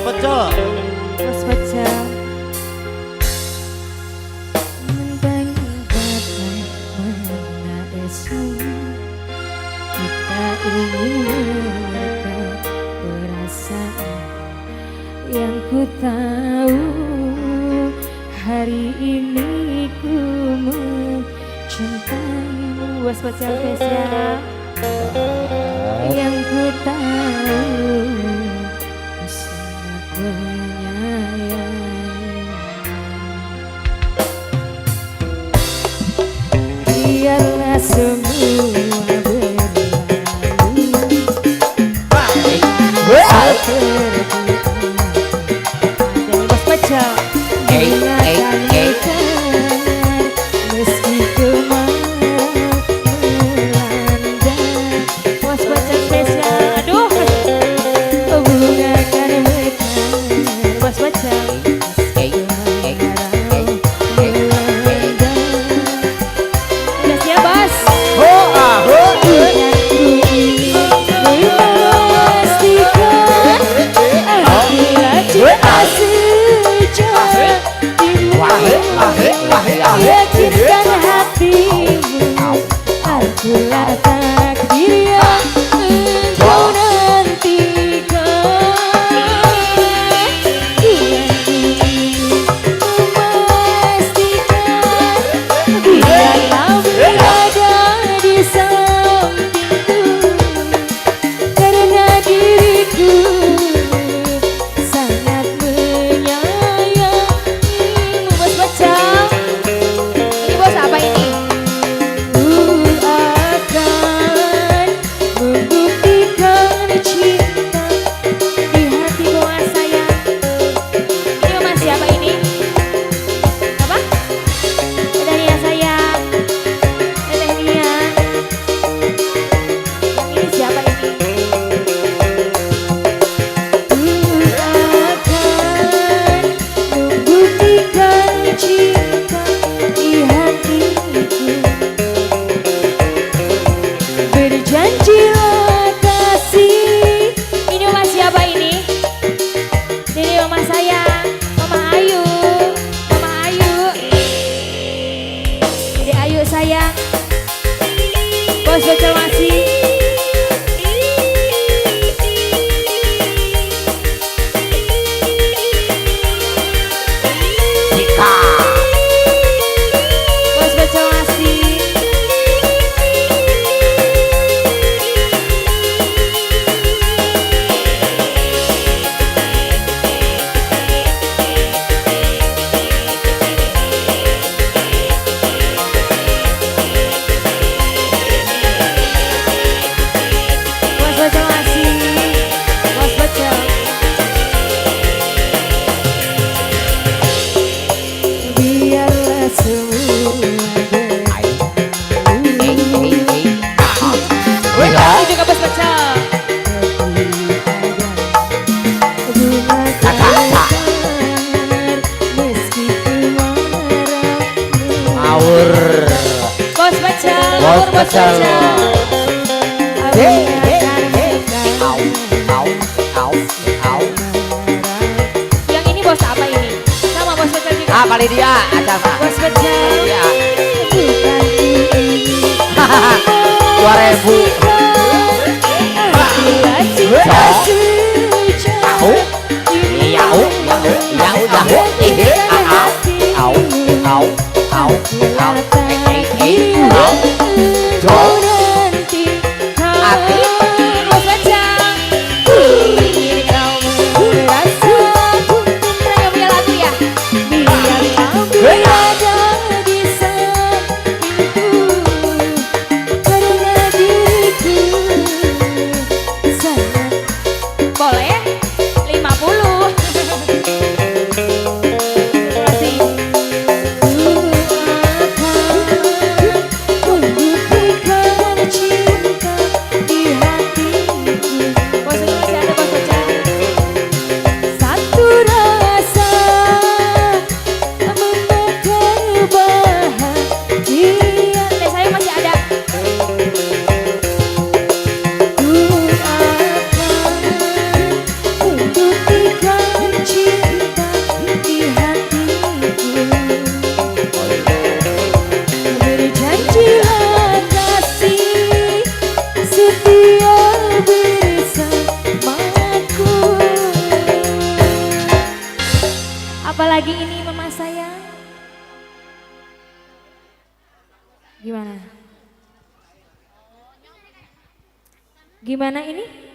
Pecel. Bos pecel. Mentangi bagai mana esok kita ingin menyertai perasaan yang ku tahu hari ini ku mencintaimu. Bos pecel spesial yang ku tahu ku sangat menyayangi. Biarlah semua berlalu dan bos pecel ingatkan mekar meski kemarau melanda. Bos pecel spesial, aduh bunga kan mekar. Bos pecel yakinkan hatimu, akulah takdir yang engkau nantikan. Memastikan biarlah berada di sampingku, karena diriku sangat menyayangimu. Bos pecel, ini bos apa ini? Ku akan membuktikan cinta di hati bawah sayang. Ini mas siapa ini? Apa? Teh Nia sayang. Teh Nia. Ini siapa ini? Ku akan membuktikan cinta di hatiku. Berjanjilah kasih. Ini mas siapa ini? Ini mama saya, Mama Ayu. Mama Ayu. Ini Ayu sayang. Bos pecel masih. Bos pecel masih. Bos pecel masih. Bos pecel. Biarlah semua berlalu. Aku juga bos pecel. Bunga mekar meski kemarau. Ngawur. Bos pecel, Bos bos pecel. pecel. Yang ini bos apa ini? Sama bos pecel juga. Ah, kali dia ada Pak. Bos pecel. Iya. Bukan ini. 2000. Akulah cinta sejauh ini. Yau, yau, yau, yau. Au, au, au, au. Engkau nantikan. Bos pecel. Ingin kau merasa. Kita yang punya lagu ya. Biarlah berada di sampingku, karena diriku Apalagi ini mama sayang. Gimana? Gimana ini?